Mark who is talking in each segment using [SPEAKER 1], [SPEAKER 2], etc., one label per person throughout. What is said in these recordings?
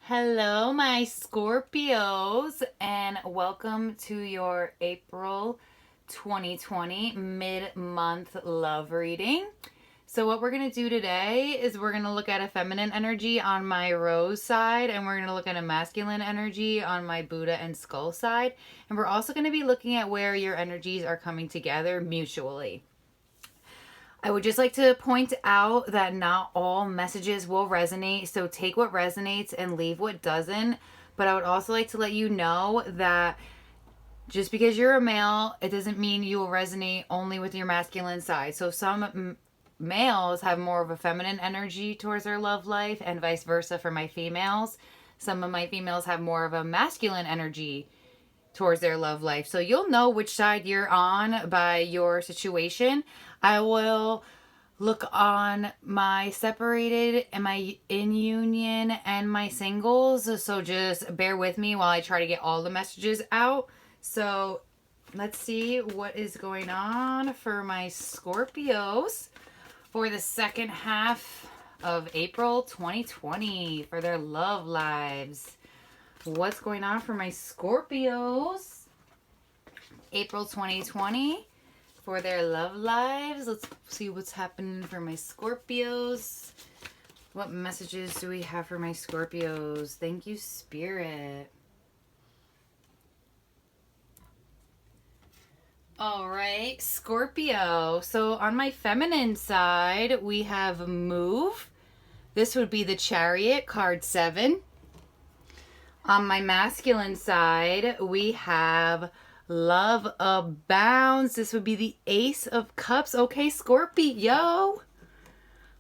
[SPEAKER 1] Hello, my Scorpios, and welcome to your April 2020 mid-month love reading. So what we're going to do today is we're going to look at a feminine energy on my rose side, and we're going to look at a masculine energy on my Buddha and skull side. And we're also going to be looking at where your energies are coming together mutually. I would just like to point out that not all messages will resonate, so take what resonates and leave what doesn't. But I would also like to let you know that just because you're a male, it doesn't mean you will resonate only with your masculine side. So some males have more of a feminine energy towards their love life, and vice versa for my females. Some of my females have more of a masculine energy towards their love life. So you'll know which side you're on by your situation. I will look on my separated and my in union and my singles. So just bear with me while I try to get all the messages out. So let's see what is going on for my Scorpios for the second half of April 2020 for their love lives. What's going on for my Scorpios April 2020 for their love lives? Let's see what's happening for my Scorpios. What messages do we have for my Scorpios? Thank you, Spirit. All right, Scorpio. So on my feminine side, we have move. This would be the Chariot, card 7. On my masculine side, we have love abounds. This would be the Ace of Cups. Okay, Scorpio.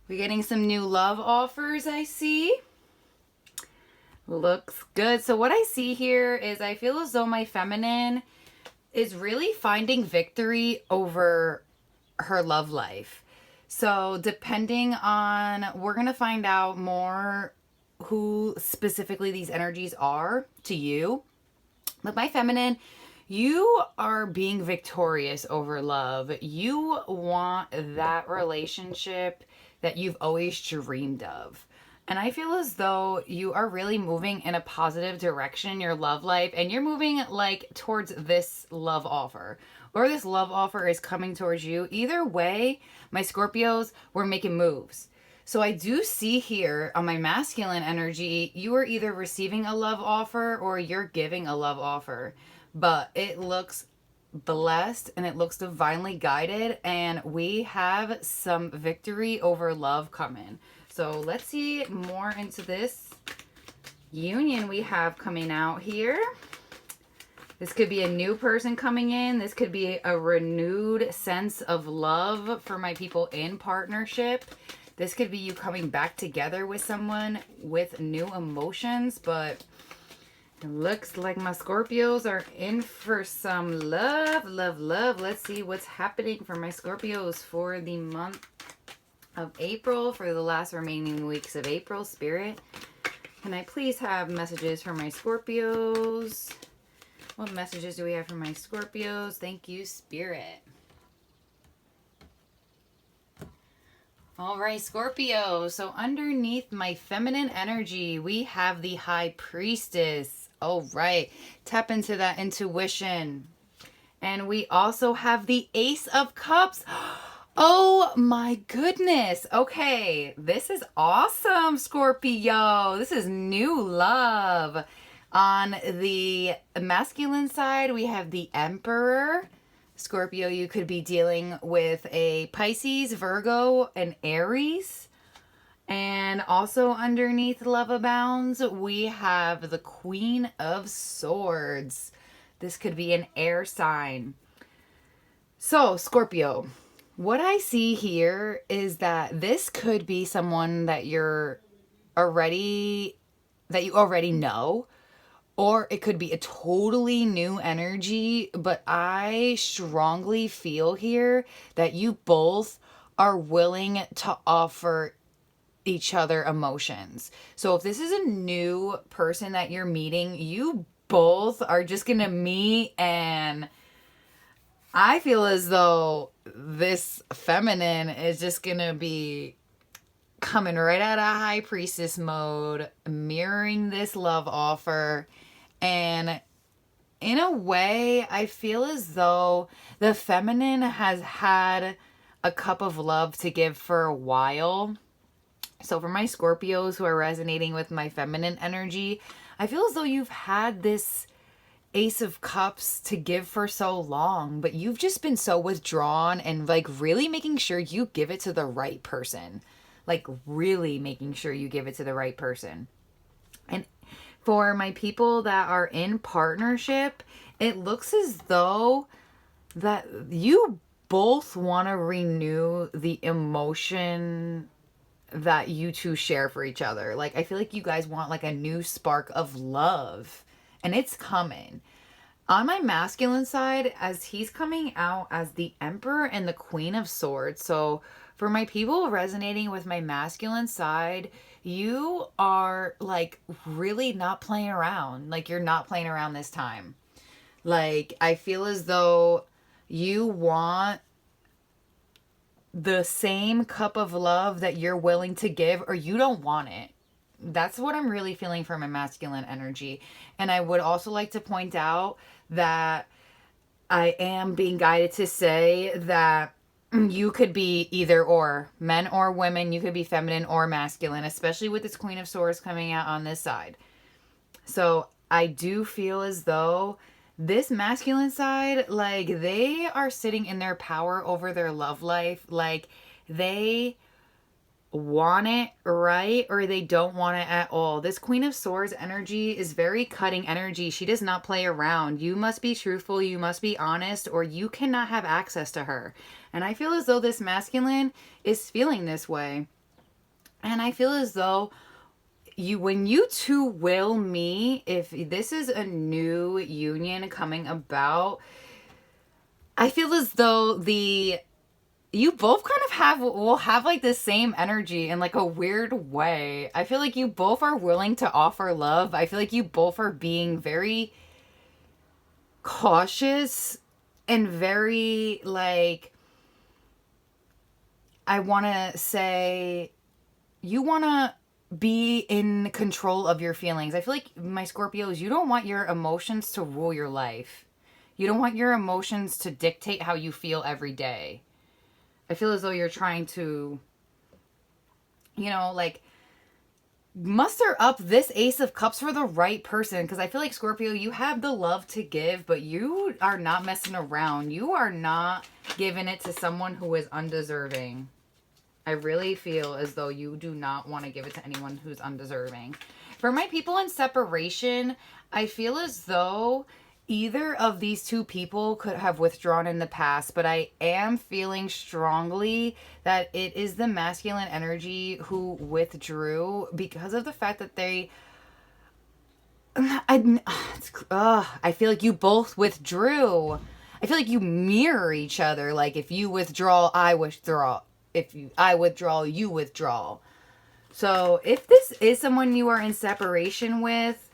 [SPEAKER 1] We're getting some new love offers, I see. Looks good. So what I see here is I feel as though my feminine is really finding victory over her love life. So depending on, we're going to find out more who specifically these energies are to you. But my feminine, you are being victorious over love. You want that relationship that you've always dreamed of. And I feel as though you are really moving in a positive direction in your love life, and you're moving like towards this love offer, or this love offer is coming towards you. Either way, my Scorpios, we're making moves. So I do see here on my masculine energy, you are either receiving a love offer or you're giving a love offer. But it looks blessed and it looks divinely guided, and we have some victory over love coming. So let's see more into this union we have coming out here. This could be a new person coming in. This could be a renewed sense of love for my people in partnership. This could be you coming back together with someone with new emotions, but it looks like my Scorpios are in for some love, love, love. Let's see what's happening for my Scorpios for the month of April, for the last remaining weeks of April. Spirit, can I please have messages for my Scorpios? What messages do we have for my Scorpios? Thank you, Spirit. All right, Scorpio. So underneath my feminine energy, we have the High Priestess. All right. Tap into that intuition. And we also have the Ace of Cups. Oh my goodness. Okay. This is awesome, Scorpio. This is new love. On the masculine side, we have the Emperor. Scorpio, you could be dealing with a Pisces, Virgo, and Aries. And also underneath Love Abounds, we have the Queen of Swords. This could be an air sign. So, Scorpio, what I see here is that this could be someone that you already know. Or it could be a totally new energy, but I strongly feel here that you both are willing to offer each other emotions. So if this is a new person that you're meeting, you both are just going to meet, and I feel as though this feminine is just going to be coming right out of high priestess mode, mirroring this love offer. And in a way, I feel as though the feminine has had a cup of love to give for a while. So for my Scorpios who are resonating with my feminine energy, I feel as though you've had this Ace of Cups to give for so long, but you've just been so withdrawn and like really making sure you give it to the right person. Like really making sure you give it to the right person. And for my people that are in partnership, it looks as though that you both want to renew the emotion that you two share for each other. Like, I feel like you guys want like a new spark of love, and it's coming. On my masculine side, as he's coming out as the Emperor and the Queen of Swords. So for my people resonating with my masculine side, you are like really not playing around. Like, you're not playing around this time. Like, I feel as though you want the same cup of love that you're willing to give, or you don't want it. That's what I'm really feeling from a masculine energy. And I would also like to point out that I am being guided to say that you could be either or, men or women. You could be feminine or masculine, especially with this Queen of Swords coming out on this side. So I do feel as though this masculine side, like, they are sitting in their power over their love life. Like, they want it, right? Or they don't want it at all. This Queen of Swords energy is very cutting energy. She does not play around. You must be truthful. You must be honest, or you cannot have access to her. And I feel as though this masculine is feeling this way. And I feel as though when you two will meet, if this is a new union coming about, I feel as though you both kind of will have like the same energy in like a weird way. I feel like you both are willing to offer love. I feel like you both are being very cautious and very like, I want to say, you want to be in control of your feelings. I feel like, my Scorpios, you don't want your emotions to rule your life. You don't want your emotions to dictate how you feel every day. I feel as though you're trying to, like, muster up this Ace of Cups for the right person. Because I feel like, Scorpio, you have the love to give, but you are not messing around. You are not giving it to someone who is undeserving. I really feel as though you do not want to give it to anyone who's undeserving. For my people in separation, I feel as though either of these two people could have withdrawn in the past, but I am feeling strongly that it is the masculine energy who withdrew because of the fact that I feel like you both withdrew. I feel like you mirror each other. Like, if you withdraw, I withdraw. I withdraw, you withdraw. So if this is someone you are in separation with,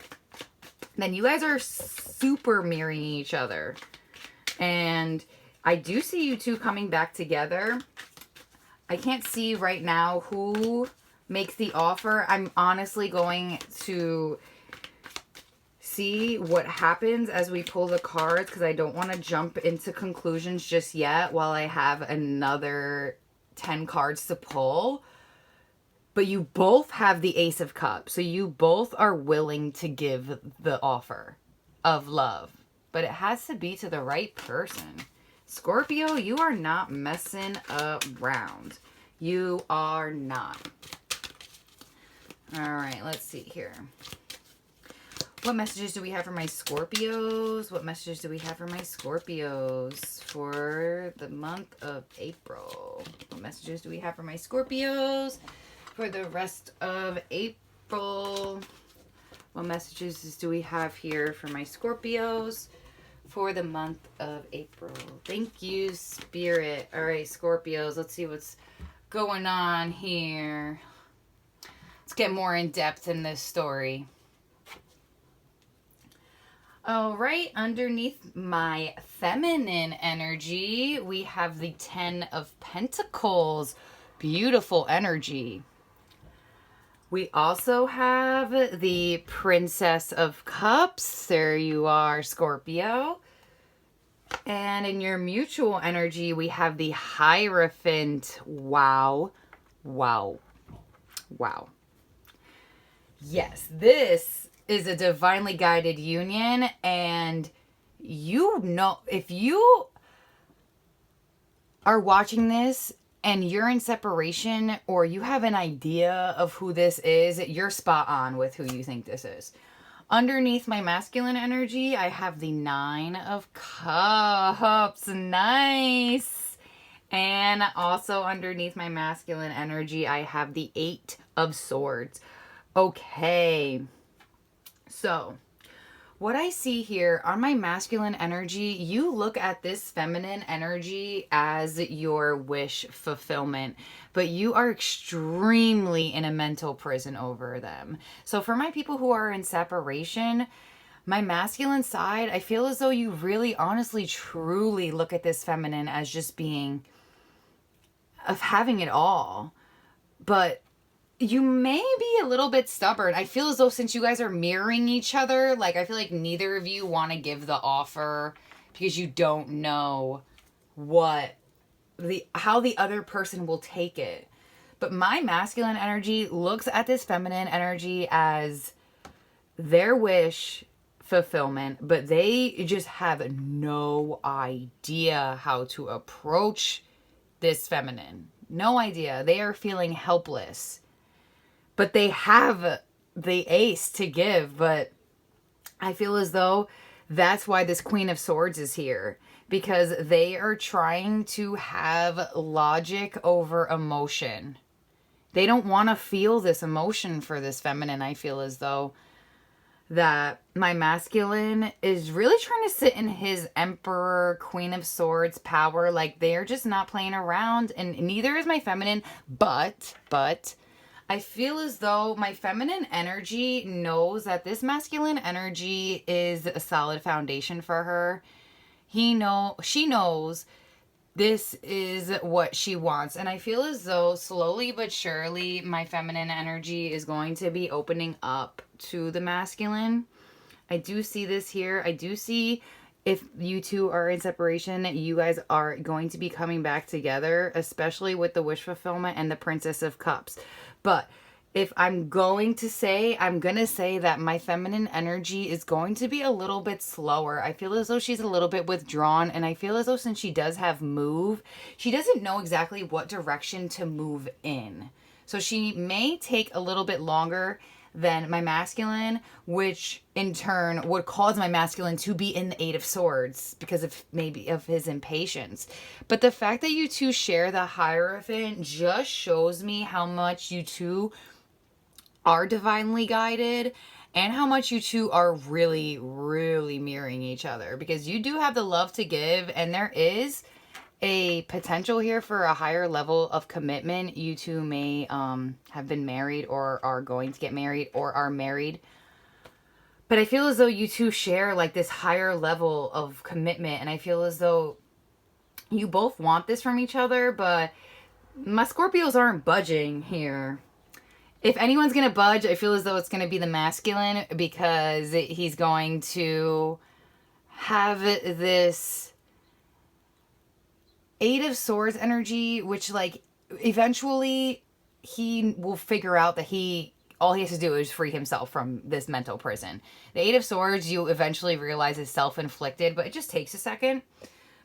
[SPEAKER 1] then you guys are super mirroring each other. And I do see you two coming back together. I can't see right now who makes the offer. I'm honestly going to see what happens as we pull the cards, because I don't want to jump into conclusions just yet while I have another 10 cards to pull. But you both have the Ace of Cups, so you both are willing to give the offer of love, but it has to be to the right person. Scorpio, you are not messing around. You are not. All right, let's see here. What messages do we have for my Scorpios? What messages do we have for my Scorpios for the month of April? What messages do we have for my Scorpios for the rest of April? What messages do we have here for my Scorpios for the month of April? Thank you, Spirit. All right, Scorpios, let's see what's going on here. Let's get more in depth in this story. All right, underneath my feminine energy, we have the 10 of Pentacles. Beautiful energy. We also have the Princess of Cups. There you are, Scorpio. And in your mutual energy, we have the Hierophant. Wow. Wow. Wow. Yes, this is a divinely guided union. And you know, if you are watching this and you're in separation or you have an idea of who this is, you're spot on with who you think this is. Underneath my masculine energy, I have the Nine of Cups. Nice. And also underneath my masculine energy, I have the Eight of Swords. Okay. So, what I see here on my masculine energy, you look at this feminine energy as your wish fulfillment, but you are extremely in a mental prison over them. So for my people who are in separation, my masculine side, I feel as though you really honestly truly look at this feminine as just being of having it all. But you may be a little bit stubborn. I feel as though since you guys are mirroring each other, like I feel like neither of you want to give the offer because you don't know how the other person will take it. But my masculine energy looks at this feminine energy as their wish fulfillment, but they just have no idea how to approach this feminine. No idea. They are feeling helpless. But they have the ace to give, but I feel as though that's why this Queen of Swords is here. Because they are trying to have logic over emotion. They don't want to feel this emotion for this feminine. I feel as though that my masculine is really trying to sit in his Emperor, Queen of Swords power. Like, they're just not playing around. And neither is my feminine, but I feel as though my feminine energy knows that this masculine energy is a solid foundation for her. She knows this is what she wants. And I feel as though slowly but surely my feminine energy is going to be opening up to the masculine. I do see this here. I do see if you two are in separation, you guys are going to be coming back together, especially with the wish fulfillment and the Princess of Cups. But if I'm going to say that my feminine energy is going to be a little bit slower. I feel as though she's a little bit withdrawn, and I feel as though since she does have move, she doesn't know exactly what direction to move in. So she may take a little bit longer than my masculine, which in turn would cause my masculine to be in the Eight of Swords because of maybe of his impatience. But the fact that you two share the Hierophant just shows me how much you two are divinely guided and how much you two are really, really mirroring each other, because you do have the love to give and there is a potential here for a higher level of commitment. You two may have been married or are going to get married or are married. But I feel as though you two share like this higher level of commitment, and I feel as though you both want this from each other, but my Scorpios aren't budging here. If anyone's going to budge, I feel as though it's going to be the masculine, because he's going to have this Eight of Swords energy, which like eventually he will figure out that all he has to do is free himself from this mental prison. The Eight of Swords, you eventually realize, is self-inflicted, but it just takes a second.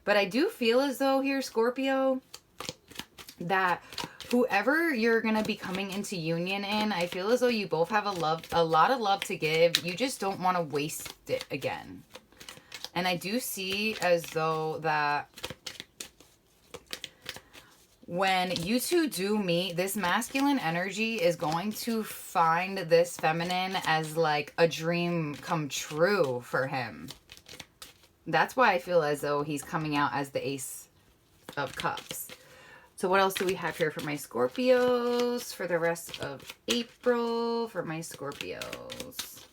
[SPEAKER 1] But I do feel as though here, Scorpio, that whoever you're going to be coming into union in, I feel as though you both have a lot of love to give. You just don't want to waste it again. And I do see as though that when you two do meet, this masculine energy is going to find this feminine as like a dream come true for him. That's why I feel as though he's coming out as the Ace of Cups. So what else do we have here for my Scorpios for the rest of April? For my Scorpios.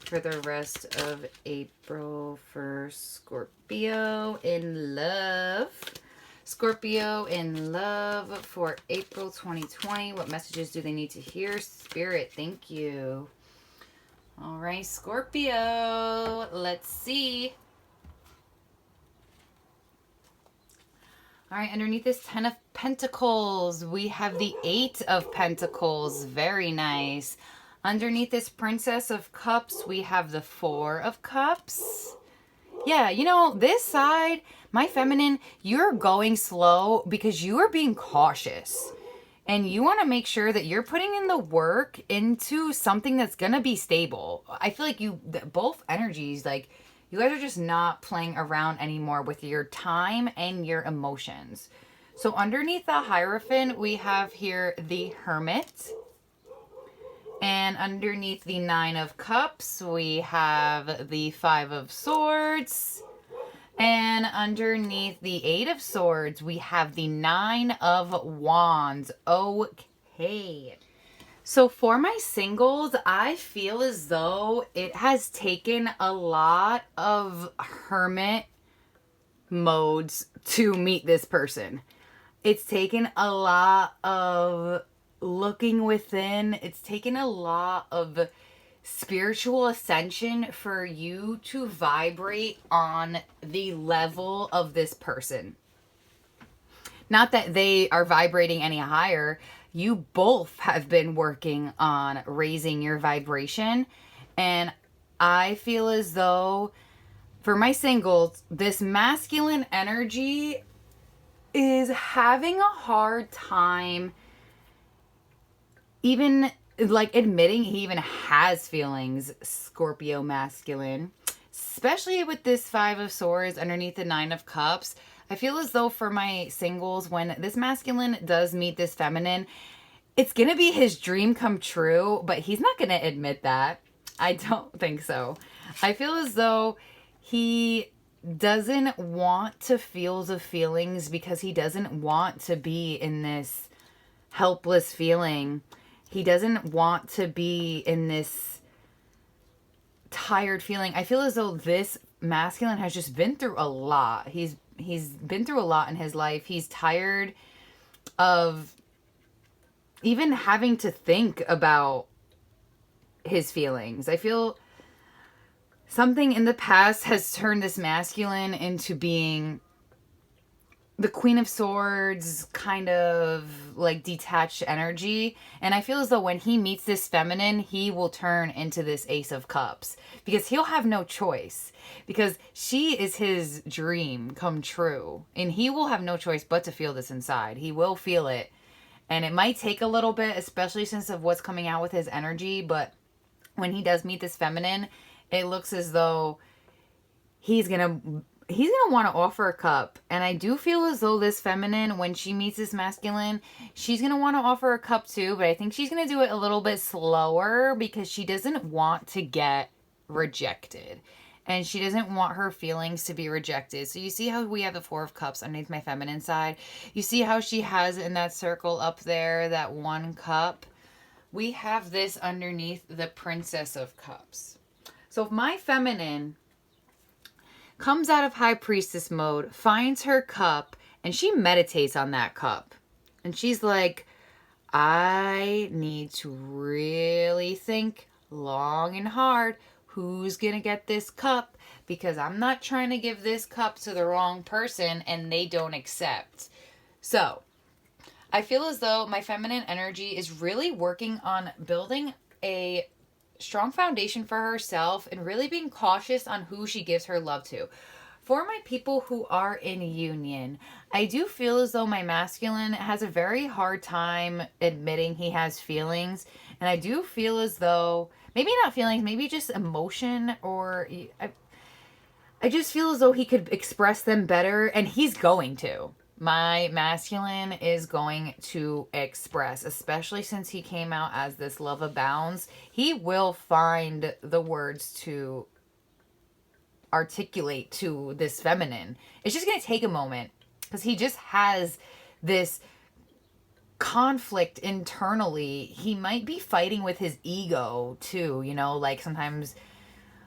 [SPEAKER 1] For the rest of April for Scorpio in love. Scorpio in love for April 2020. What messages do they need to hear? Spirit, thank you. All right, Scorpio. Let's see. All right, underneath this 10 of Pentacles, we have the 8 of Pentacles. Very nice. Underneath this Princess of Cups, we have the 4 of Cups. Yeah, you know, this side, my feminine, you're going slow because you are being cautious. And you want to make sure that you're putting in the work into something that's going to be stable. I feel like both energies, like, you guys are just not playing around anymore with your time and your emotions. So underneath the Hierophant, we have here the Hermit. And underneath the 9 of Cups, we have the 5 of Swords. And underneath the 8 of Swords, we have the 9 of Wands. Okay. So for my singles, I feel as though it has taken a lot of hermit modes to meet this person. It's taken a lot of looking within. It's taken a lot of spiritual ascension for you to vibrate on the level of this person. Not that they are vibrating any higher. You both have been working on raising your vibration. And I feel as though for my singles, this masculine energy is having a hard time even like admitting he even has feelings, Scorpio masculine. Especially with this 5 of Swords underneath the 9 of Cups. I feel as though for my singles, when this masculine does meet this feminine, it's going to be his dream come true, but he's not going to admit that. I don't think so. I feel as though he doesn't want to feel the feelings because he doesn't want to be in this helpless feeling. He doesn't want to be in this tired feeling. I feel as though this masculine has just been through a lot. He's been through a lot in his life. He's tired of even having to think about his feelings. I feel something in the past has turned this masculine into being the Queen of Swords, kind of like detached energy. And I feel as though when he meets this feminine, he will turn into this Ace of Cups because he'll have no choice, because she is his dream come true, and he will have no choice but to feel this inside. He will feel it, and it might take a little bit, especially since of what's coming out with his energy. But when he does meet this feminine, it looks as though he's gonna want to offer a cup. And I do feel as though this feminine, when she meets this masculine, she's going to want to offer a cup too. But I think she's going to do it a little bit slower because she doesn't want to get rejected. And she doesn't want her feelings to be rejected. So you see how we have the 4 of Cups underneath my feminine side? You see how she has in that circle up there, that 1 cup? We have this underneath the Princess of Cups. So if my feminine comes out of High Priestess mode, finds her cup, and she meditates on that cup. And she's like, I need to really think long and hard who's going to get this cup, because I'm not trying to give this cup to the wrong person and they don't accept. So I feel as though my feminine energy is really working on building a strong foundation for herself and really being cautious on who she gives her love to. For my people who are in union, I do feel as though my masculine has a very hard time admitting he has feelings. And I do feel as though, maybe not feelings, maybe just emotion, or I just feel as though he could express them better, and he's going to. My masculine is going to express, especially since he came out as this love abounds. He will find the words to articulate to this feminine. It's just going to take a moment because he just has this conflict internally. He might be fighting with his ego too, you know, like sometimes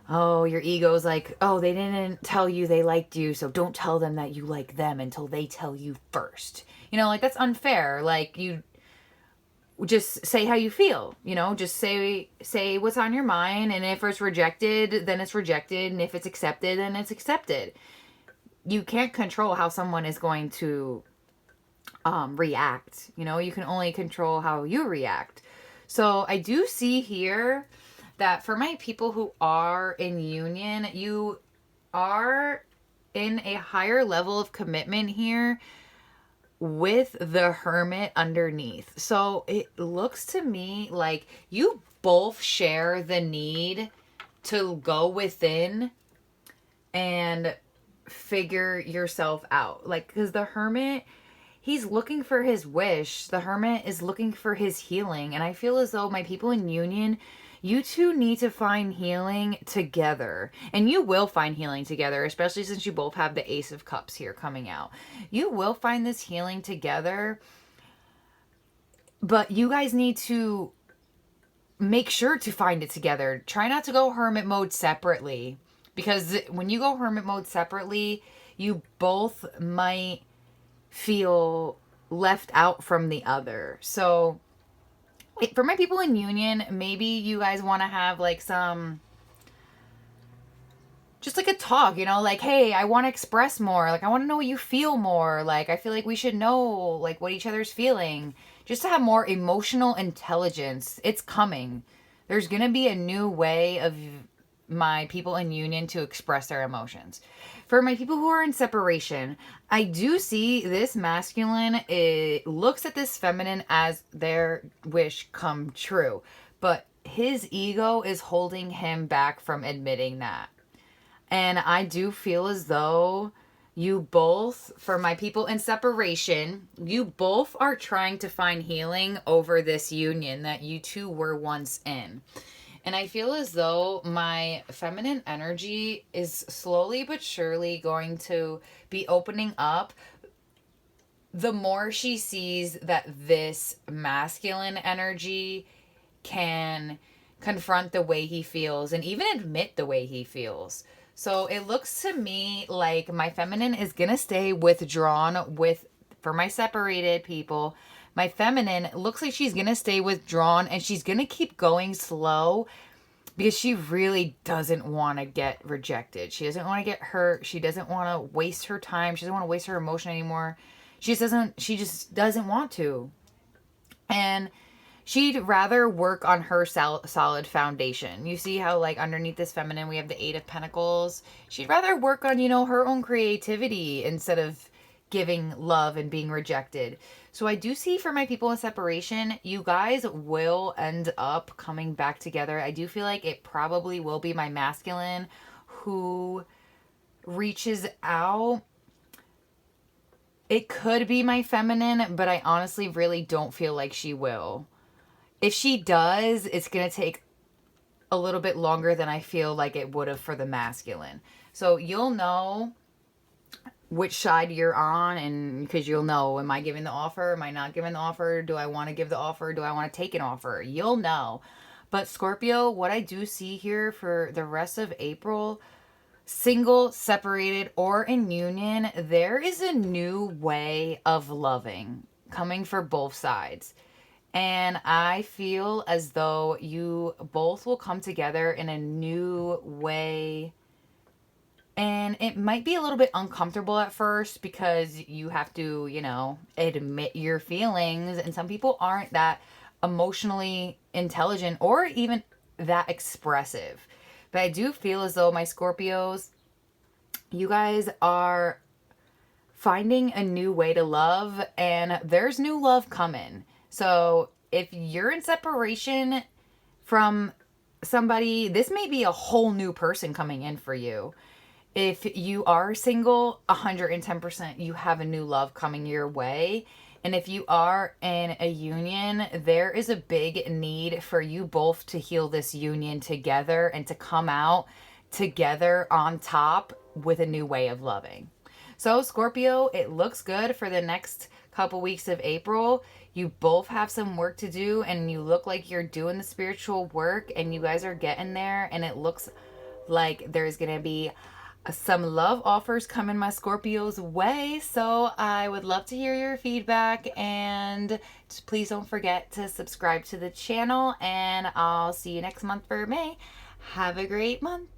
[SPEAKER 1] Oh, your ego's like, oh, they didn't tell you they liked you, so don't tell them that you like them until they tell you first. Like that's unfair. Like you just say how you feel, just say what's on your mind, and if it's rejected, then it's rejected, and if it's accepted, then it's accepted. You can't control how someone is going to react. You can only control how you react. So I do see here that for my people who are in union, you are in a higher level of commitment here with the Hermit underneath. So it looks to me like you both share the need to go within and figure yourself out. Like, because the Hermit, he's looking for his wish. The Hermit is looking for his healing. And I feel as though my people in union, you two need to find healing together. And you will find healing together, especially since you both have the Ace of Cups here coming out. You will find this healing together. But you guys need to make sure to find it together. Try not to go hermit mode separately. Because when you go hermit mode separately, you both might feel left out from the other. So for my people in union, maybe you guys want to have like some, just like a talk, like, hey, I want to express more. Like, I want to know what you feel more. Like, I feel like we should know like what each other's feeling, just to have more emotional intelligence. It's coming. There's going to be a new way of my people in union to express their emotions. For my people who are in separation, I do see this masculine, it looks at this feminine as their wish come true, but his ego is holding him back from admitting that. And I do feel as though you both, for my people in separation, you both are trying to find healing over this union that you two were once in. And I feel as though my feminine energy is slowly but surely going to be opening up the more she sees that this masculine energy can confront the way he feels and even admit the way he feels. So it looks to me like my feminine is going to stay withdrawn for my separated people. My feminine looks like she's going to stay withdrawn, and she's going to keep going slow because she really doesn't want to get rejected. She doesn't want to get hurt. She doesn't want to waste her time. She doesn't want to waste her emotion anymore. She just doesn't want to. And she'd rather work on her solid foundation. You see how, like, underneath this feminine, we have the Eight of Pentacles. She'd rather work on, her own creativity instead of giving love and being rejected. So I do see for my people in separation, you guys will end up coming back together. I do feel like it probably will be my masculine who reaches out. It could be my feminine, but I honestly really don't feel like she will. If she does, it's going to take a little bit longer than I feel like it would have for the masculine. So you'll know which side you're on, and because you'll know, am I giving the offer? Am I not giving the offer? Do I want to give the offer? Do I want to take an offer? You'll know. But Scorpio, what I do see here for the rest of April, single, separated, or in union, there is a new way of loving coming for both sides. And I feel as though you both will come together in a new way. And it might be a little bit uncomfortable at first because you have to, admit your feelings. And some people aren't that emotionally intelligent or even that expressive. But I do feel as though my Scorpios, you guys are finding a new way to love, and there's new love coming. So if you're in separation from somebody, this may be a whole new person coming in for you. If you are single, 110%, you have a new love coming your way. And if you are in a union, there is a big need for you both to heal this union together and to come out together on top with a new way of loving. So Scorpio, it looks good for the next couple weeks of April. You both have some work to do, and you look like you're doing the spiritual work, and you guys are getting there, and it looks like there's gonna be some love offers coming my Scorpio's way. So I would love to hear your feedback, and just please don't forget to subscribe to the channel, and I'll see you next month for May. Have a great month.